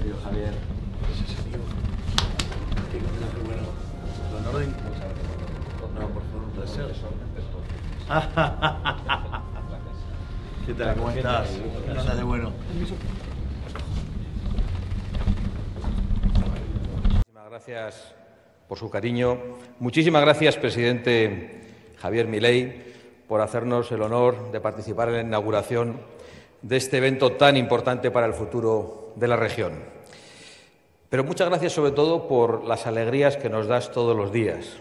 Querido Javier, ¿Don Orden? No, por favor, un deseo. ¿Qué tal? ¿Cómo estás? ¿Qué andas de bueno? Muchísimas gracias por su cariño. Muchísimas gracias, presidente Javier Milei, por hacernos el honor de participar en la inauguración de este evento tan importante para el futuro de la región. Pero muchas gracias sobre todo por las alegrías que nos das todos los días,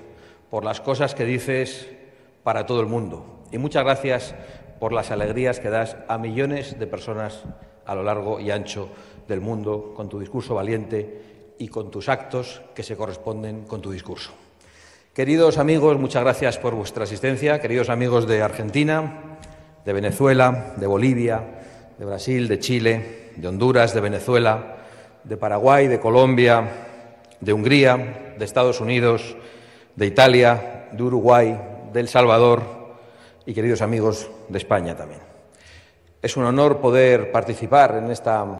por las cosas que dices para todo el mundo. Y muchas gracias por las alegrías que das a millones de personas a lo largo y ancho del mundo con tu discurso valiente y con tus actos que se corresponden con tu discurso. Queridos amigos, muchas gracias por vuestra asistencia. Queridos amigos de Argentina, de Venezuela, de Bolivia, de Brasil, de Chile, de Honduras, de Venezuela, de Paraguay, de Colombia, de Hungría, de Estados Unidos, de Italia, de Uruguay, de El Salvador y queridos amigos de España también. Es un honor poder participar en esta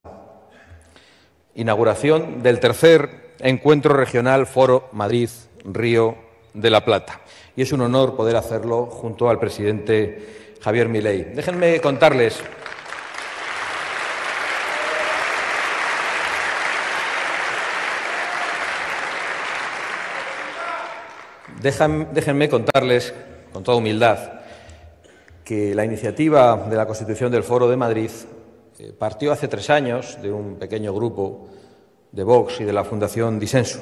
inauguración del tercer Encuentro Regional Foro Madrid-Río de la Plata. Y es un honor poder hacerlo junto al presidente Javier Milei. Déjenme contarles Déjenme contarles, con toda humildad, que la iniciativa de la constitución del Foro de Madrid partió hace 3 años de un pequeño grupo de Vox y de la Fundación Disenso,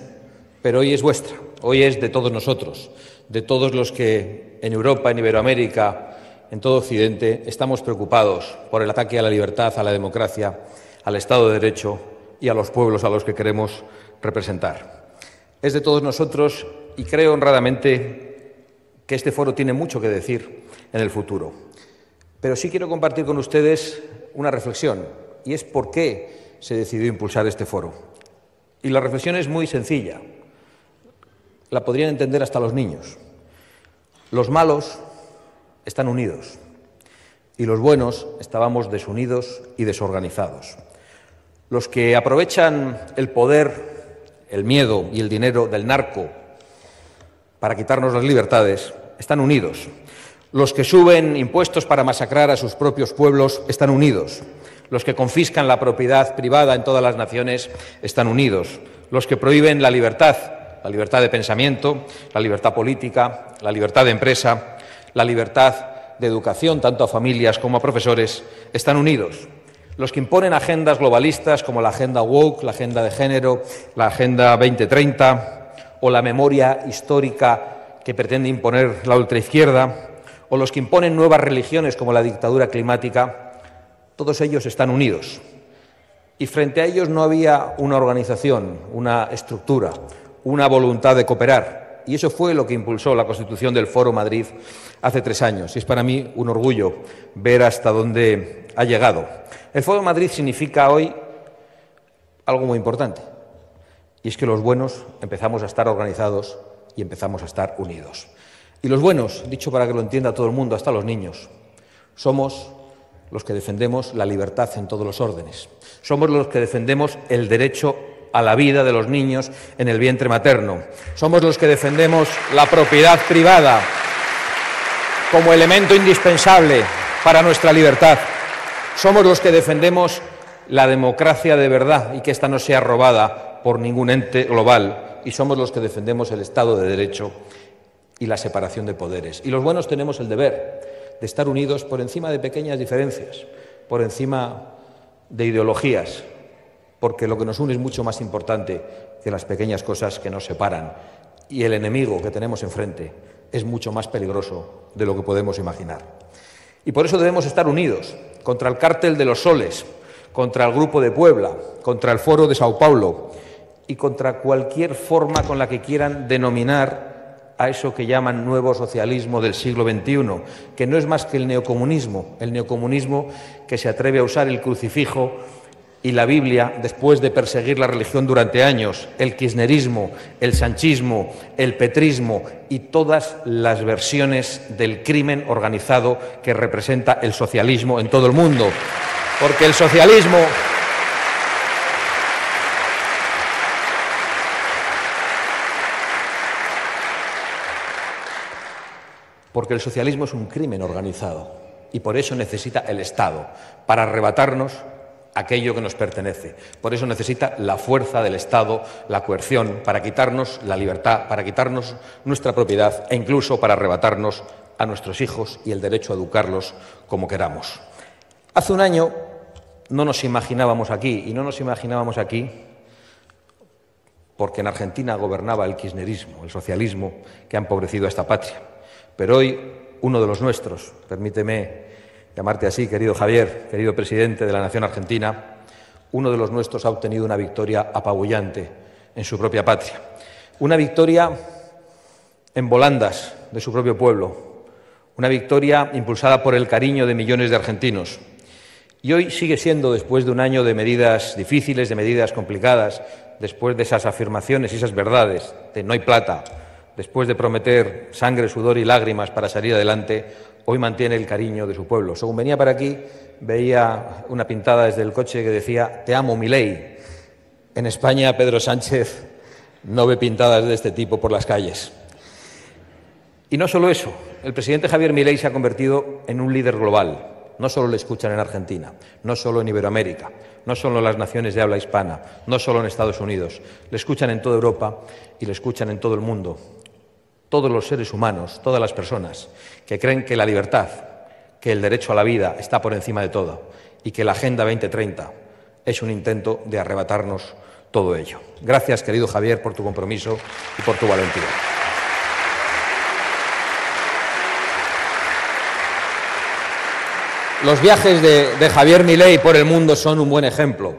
pero hoy es vuestra, hoy es de todos nosotros, de todos los que en Europa, en Iberoamérica, en todo Occidente, estamos preocupados por el ataque a la libertad, a la democracia, al Estado de Derecho y a los pueblos a los que queremos representar. Es de todos nosotros y creo honradamente que este foro tiene mucho que decir en el futuro. Pero sí quiero compartir con ustedes una reflexión, y es por qué se decidió impulsar este foro. Y la reflexión es muy sencilla. La podrían entender hasta los niños. Los malos están unidos y los buenos estábamos desunidos y desorganizados. Los que aprovechan el poder, el miedo y el dinero del narco para quitarnos las libertades están unidos. Los que suben impuestos para masacrar a sus propios pueblos están unidos. Los que confiscan la propiedad privada en todas las naciones están unidos. Los que prohíben la libertad de pensamiento, la libertad política, la libertad de empresa, la libertad de educación, tanto a familias como a profesores, están unidos. Los que imponen agendas globalistas como la agenda woke, la agenda de género, la agenda 2030 o la memoria histórica que pretende imponer la ultraizquierda, o los que imponen nuevas religiones como la dictadura climática, todos ellos están unidos. Y frente a ellos no había una organización, una estructura, una voluntad de cooperar. Y eso fue lo que impulsó la constitución del Foro Madrid hace 3 años. Y es para mí un orgullo ver hasta dónde ha llegado. El Foro Madrid significa hoy algo muy importante. Y es que los buenos empezamos a estar organizados y empezamos a estar unidos. Y los buenos, dicho para que lo entienda todo el mundo, hasta los niños, somos los que defendemos la libertad en todos los órdenes. Somos los que defendemos el derecho a la vida de los niños en el vientre materno. Somos los que defendemos la propiedad privada como elemento indispensable para nuestra libertad. Somos los que defendemos la democracia de verdad y que ésta no sea robada por ningún ente global. Y somos los que defendemos el Estado de Derecho y la separación de poderes. Y los buenos tenemos el deber de estar unidos por encima de pequeñas diferencias, por encima de ideologías, porque lo que nos une es mucho más importante que las pequeñas cosas que nos separan. Y el enemigo que tenemos enfrente es mucho más peligroso de lo que podemos imaginar. Y por eso debemos estar unidos contra el cártel de los soles, contra el Grupo de Puebla, contra el Foro de Sao Paulo y contra cualquier forma con la que quieran denominar a eso que llaman nuevo socialismo del siglo XXI, que no es más que el neocomunismo que se atreve a usar el crucifijo y la Biblia después de perseguir la religión durante años, el kirchnerismo, el sanchismo, el petrismo y todas las versiones del crimen organizado que representa el socialismo en todo el mundo. Porque el socialismo porque el socialismo es un crimen organizado y por eso necesita el Estado, para arrebatarnos aquello que nos pertenece. Por eso necesita la fuerza del Estado, la coerción, para quitarnos la libertad, para quitarnos nuestra propiedad e incluso para arrebatarnos a nuestros hijos y el derecho a educarlos como queramos. Hace un año no nos imaginábamos aquí, y no nos imaginábamos aquí porque en Argentina gobernaba el kirchnerismo, el socialismo que ha empobrecido a esta patria. Pero hoy uno de los nuestros, permíteme llamarte así, querido Javier, querido presidente de la nación argentina, uno de los nuestros ha obtenido una victoria apabullante en su propia patria. Una victoria en volandas de su propio pueblo, una victoria impulsada por el cariño de millones de argentinos. Y hoy sigue siendo, después de un año de medidas difíciles, de medidas complicadas, después de esas afirmaciones y esas verdades de no hay plata, después de prometer sangre, sudor y lágrimas para salir adelante, hoy mantiene el cariño de su pueblo. Según venía para aquí, veía una pintada desde el coche que decía «Te amo, Milei». En España, Pedro Sánchez no ve pintadas de este tipo por las calles. Y no solo eso, el presidente Javier Milei se ha convertido en un líder global. No solo le escuchan en Argentina, no solo en Iberoamérica, no solo en las naciones de habla hispana, no solo en Estados Unidos. Le escuchan en toda Europa y le escuchan en todo el mundo. Todos los seres humanos, todas las personas que creen que la libertad, que el derecho a la vida está por encima de todo y que la Agenda 2030 es un intento de arrebatarnos todo ello. Gracias, querido Javier, por tu compromiso y por tu valentía. Los viajes de Javier Milei por el mundo son un buen ejemplo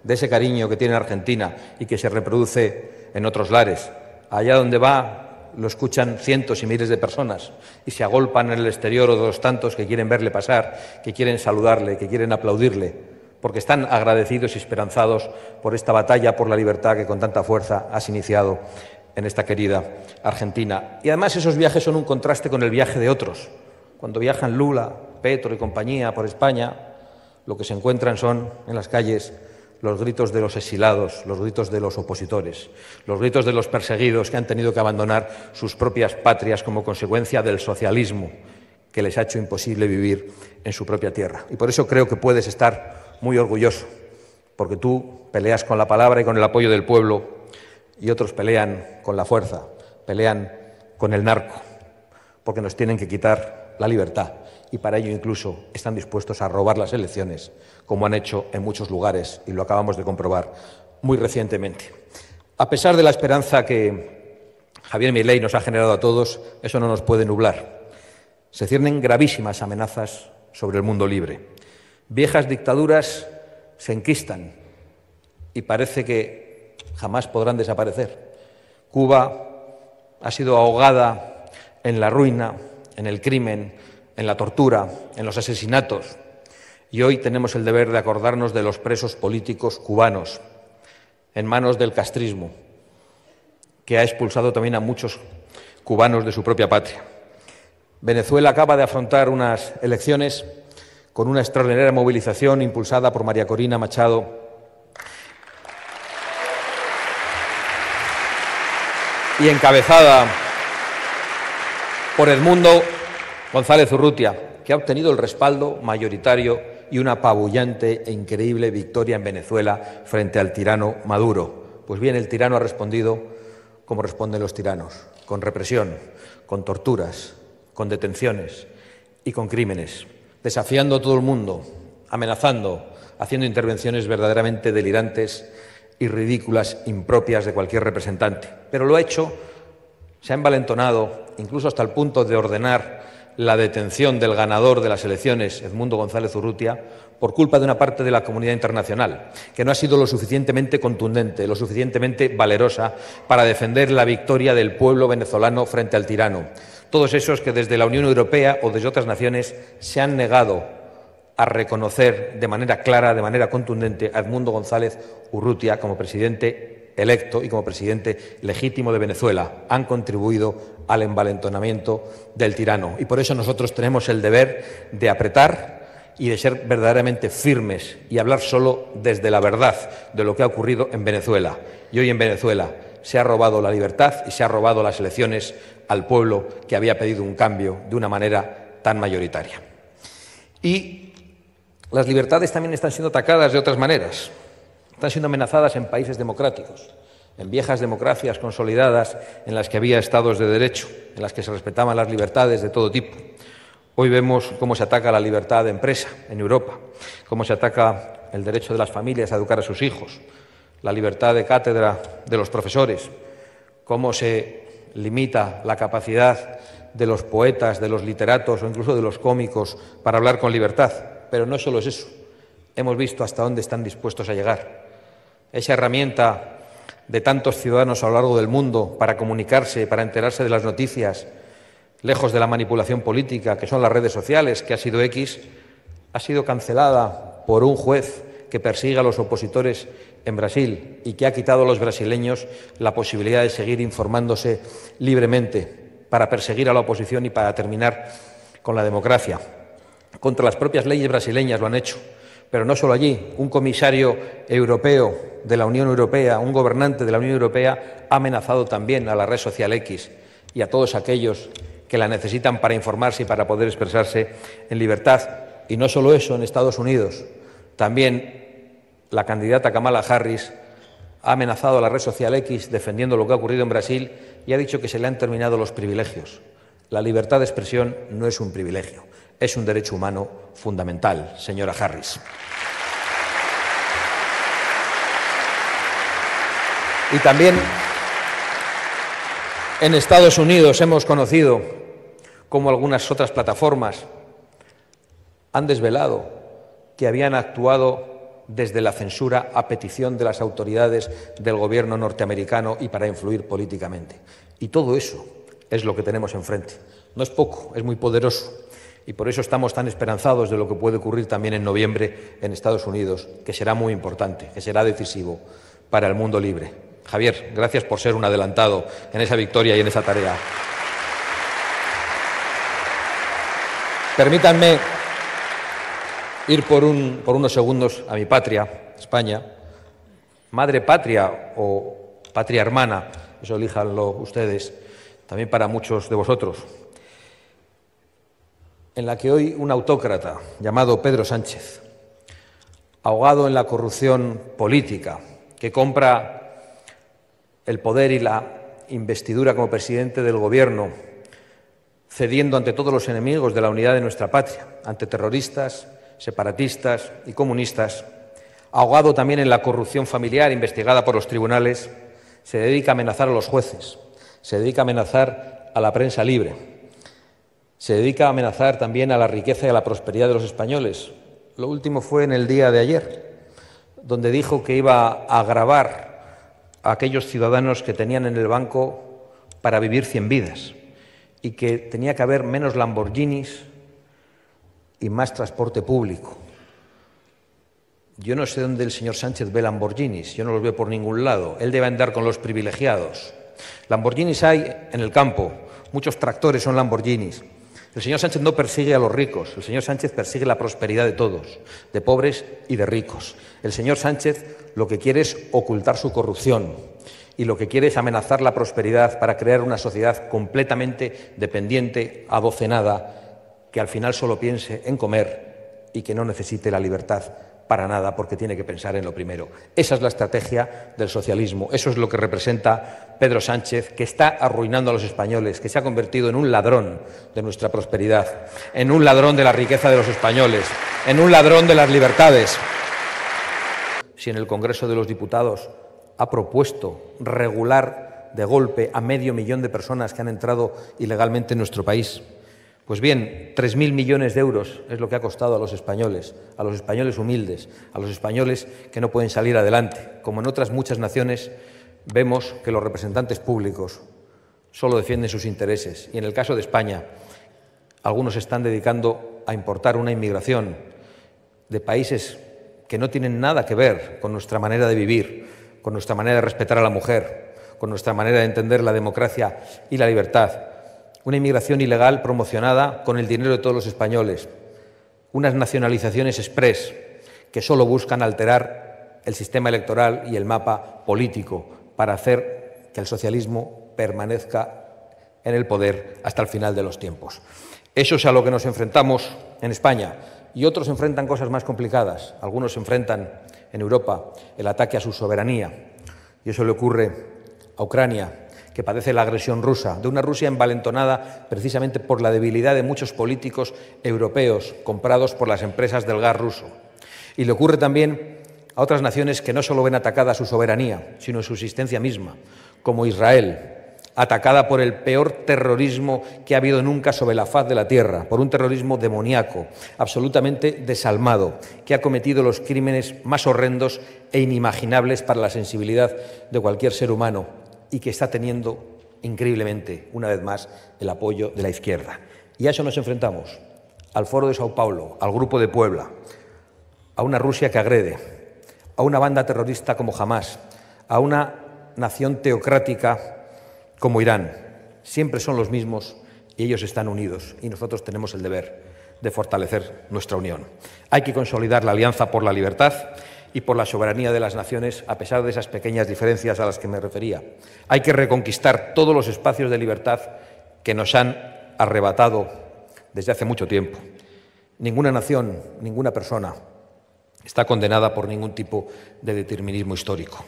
de ese cariño que tiene Argentina y que se reproduce en otros lares. Allá donde va lo escuchan cientos y miles de personas y se agolpan en el exterior otros tantos que quieren verle pasar, que quieren saludarle, que quieren aplaudirle, porque están agradecidos y esperanzados por esta batalla por la libertad que con tanta fuerza has iniciado en esta querida Argentina. Y además esos viajes son un contraste con el viaje de otros. Cuando viajan Lula, Petro y compañía por España, lo que se encuentran son en las calles los gritos de los exilados, los gritos de los opositores, los gritos de los perseguidos que han tenido que abandonar sus propias patrias como consecuencia del socialismo que les ha hecho imposible vivir en su propia tierra. Y por eso creo que puedes estar muy orgulloso, porque tú peleas con la palabra y con el apoyo del pueblo y otros pelean con la fuerza, pelean con el narco, porque nos tienen que quitar la libertad. Y para ello incluso están dispuestos a robar las elecciones, como han hecho en muchos lugares, y lo acabamos de comprobar muy recientemente. A pesar de la esperanza que Javier Milei nos ha generado a todos, eso no nos puede nublar. Se ciernen gravísimas amenazas sobre el mundo libre. Viejas dictaduras se enquistan y parece que jamás podrán desaparecer. Cuba ha sido ahogada en la ruina, en el crimen, en la tortura, en los asesinatos. Y hoy tenemos el deber de acordarnos de los presos políticos cubanos en manos del castrismo, que ha expulsado también a muchos cubanos de su propia patria. Venezuela acaba de afrontar unas elecciones con una extraordinaria movilización impulsada por María Corina Machado y encabezada por Edmundo González Urrutia, que ha obtenido el respaldo mayoritario y una apabullante e increíble victoria en Venezuela frente al tirano Maduro. Pues bien, el tirano ha respondido como responden los tiranos, con represión, con torturas, con detenciones y con crímenes, desafiando a todo el mundo, amenazando, haciendo intervenciones verdaderamente delirantes y ridículas, impropias de cualquier representante. Pero lo ha hecho, se ha envalentonado, incluso hasta el punto de ordenar la detención del ganador de las elecciones, Edmundo González Urrutia, por culpa de una parte de la comunidad internacional, que no ha sido lo suficientemente contundente, lo suficientemente valerosa para defender la victoria del pueblo venezolano frente al tirano. Todos esos que desde la Unión Europea o desde otras naciones se han negado a reconocer de manera clara, de manera contundente, a Edmundo González Urrutia como presidente electo y como presidente legítimo de Venezuela. Han contribuido al envalentonamiento del tirano. Y por eso nosotros tenemos el deber de apretar y de ser verdaderamente firmes y hablar solo desde la verdad de lo que ha ocurrido en Venezuela. Y hoy en Venezuela se ha robado la libertad y se ha robado las elecciones al pueblo que había pedido un cambio de una manera tan mayoritaria. Y las libertades también están siendo atacadas de otras maneras. Están siendo amenazadas en países democráticos, en viejas democracias consolidadas en las que había estados de derecho, en las que se respetaban las libertades de todo tipo. Hoy vemos cómo se ataca la libertad de empresa en Europa, cómo se ataca el derecho de las familias a educar a sus hijos, la libertad de cátedra de los profesores, cómo se limita la capacidad de los poetas, de los literatos o incluso de los cómicos para hablar con libertad. Pero no solo es eso. Hemos visto hasta dónde están dispuestos a llegar. Esa herramienta de tantos ciudadanos a lo largo del mundo para comunicarse, para enterarse de las noticias, lejos de la manipulación política, que son las redes sociales, que ha sido X, ha sido cancelada por un juez que persigue a los opositores en Brasil y que ha quitado a los brasileños la posibilidad de seguir informándose libremente para perseguir a la oposición y para terminar con la democracia. Contra las propias leyes brasileñas lo han hecho. Pero no solo allí, un comisario europeo de la Unión Europea, un gobernante de la Unión Europea, ha amenazado también a la red social X y a todos aquellos que la necesitan para informarse y para poder expresarse en libertad. Y no solo eso, en Estados Unidos, también la candidata Kamala Harris ha amenazado a la red social X defendiendo lo que ha ocurrido en Brasil y ha dicho que se le han terminado los privilegios. La libertad de expresión no es un privilegio. Es un derecho humano fundamental, señora Harris. Y también en Estados Unidos hemos conocido cómo algunas otras plataformas han desvelado que habían actuado desde la censura a petición de las autoridades del gobierno norteamericano y para influir políticamente. Y todo eso es lo que tenemos enfrente. No es poco, es muy poderoso. Y por eso estamos tan esperanzados de lo que puede ocurrir también en noviembre en Estados Unidos, que será muy importante, que será decisivo para el mundo libre. Javier, gracias por ser un adelantado en esa victoria y en esa tarea. Permítanme ir por unos segundos a mi patria, España, madre patria o patria hermana, eso elíjanlo ustedes, también para muchos de vosotros, en la que hoy un autócrata llamado Pedro Sánchez, ahogado en la corrupción política, que compra el poder y la investidura como presidente del Gobierno, cediendo ante todos los enemigos de la unidad de nuestra patria, ante terroristas, separatistas y comunistas, ahogado también en la corrupción familiar investigada por los tribunales, se dedica a amenazar a los jueces, se dedica a amenazar a la prensa libre, se dedica a amenazar también a la riqueza y a la prosperidad de los españoles. Lo último fue en el día de ayer, donde dijo que iba a gravar a aquellos ciudadanos que tenían en el banco para vivir 100 vidas y que tenía que haber menos Lamborghinis y más transporte público. Yo no sé dónde el señor Sánchez ve Lamborghinis, yo no los veo por ningún lado. Él debe andar con los privilegiados. Lamborghinis hay en el campo, muchos tractores son Lamborghinis. El señor Sánchez no persigue a los ricos, el señor Sánchez persigue la prosperidad de todos, de pobres y de ricos. El señor Sánchez lo que quiere es ocultar su corrupción y lo que quiere es amenazar la prosperidad para crear una sociedad completamente dependiente, adocenada, que al final solo piense en comer y que no necesite la libertad para nada porque tiene que pensar en lo primero. Esa es la estrategia del socialismo, eso es lo que representa Pedro Sánchez, que está arruinando a los españoles, que se ha convertido en un ladrón de nuestra prosperidad, en un ladrón de la riqueza de los españoles, en un ladrón de las libertades. Si en el Congreso de los Diputados ha propuesto regular de golpe a 500.000 de personas que han entrado ilegalmente en nuestro país, pues bien, 3.000 millones de euros es lo que ha costado a los españoles humildes, a los españoles que no pueden salir adelante. Como en otras muchas naciones, vemos que los representantes públicos solo defienden sus intereses. Y en el caso de España, algunos se están dedicando a importar una inmigración de países que no tienen nada que ver con nuestra manera de vivir, con nuestra manera de respetar a la mujer, con nuestra manera de entender la democracia y la libertad. Una inmigración ilegal promocionada con el dinero de todos los españoles, unas nacionalizaciones exprés que solo buscan alterar el sistema electoral y el mapa político para hacer que que el socialismo permanezca en el poder hasta el final de los tiempos. Eso es a lo que nos enfrentamos en España, y otros enfrentan cosas más complicadas. Algunos enfrentan en Europa el ataque a su soberanía, y eso le ocurre a Ucrania, que padece la agresión rusa, de una Rusia envalentonada precisamente por la debilidad de muchos políticos europeos comprados por las empresas del gas ruso. Y le ocurre también a otras naciones que no solo ven atacada su soberanía, sino su existencia misma, como Israel, atacada por el peor terrorismo que ha habido nunca sobre la faz de la tierra, por un terrorismo demoníaco, absolutamente desalmado, que ha cometido los crímenes más horrendos e inimaginables para la sensibilidad de cualquier ser humano y que está teniendo increíblemente, una vez más, el apoyo de la izquierda. Y a eso nos enfrentamos, al Foro de Sao Paulo, al Grupo de Puebla, a una Rusia que agrede, a una banda terrorista como Hamás, a una nación teocrática como Irán. Siempre son los mismos y ellos están unidos, y nosotros tenemos el deber de fortalecer nuestra unión. Hay que consolidar la alianza por la libertad y por la soberanía de las naciones, a pesar de esas pequeñas diferencias a las que me refería. Hay que reconquistar todos los espacios de libertad que nos han arrebatado desde hace mucho tiempo. Ninguna nación, ninguna persona está condenada por ningún tipo de determinismo histórico.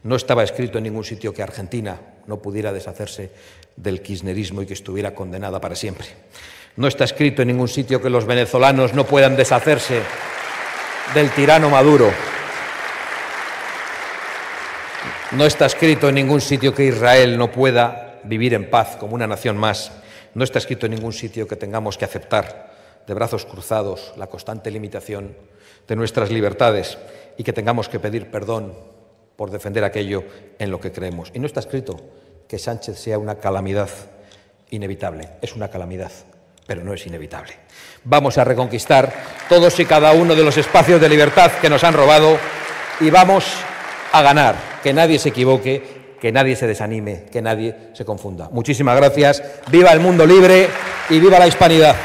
No estaba escrito en ningún sitio que Argentina no pudiera deshacerse del kirchnerismo y que estuviera condenada para siempre. No está escrito en ningún sitio que los venezolanos no puedan deshacerse del tirano Maduro. No está escrito en ningún sitio que Israel no pueda vivir en paz como una nación más. No está escrito en ningún sitio que tengamos que aceptar de brazos cruzados la constante limitación de nuestras libertades y que tengamos que pedir perdón por defender aquello en lo que creemos. Y no está escrito que Sánchez sea una calamidad inevitable. Es una calamidad, pero no es inevitable. Vamos a reconquistar todos y cada uno de los espacios de libertad que nos han robado y vamos a ganar. Que nadie se equivoque, que nadie se desanime, que nadie se confunda. Muchísimas gracias. ¡Viva el mundo libre y viva la hispanidad!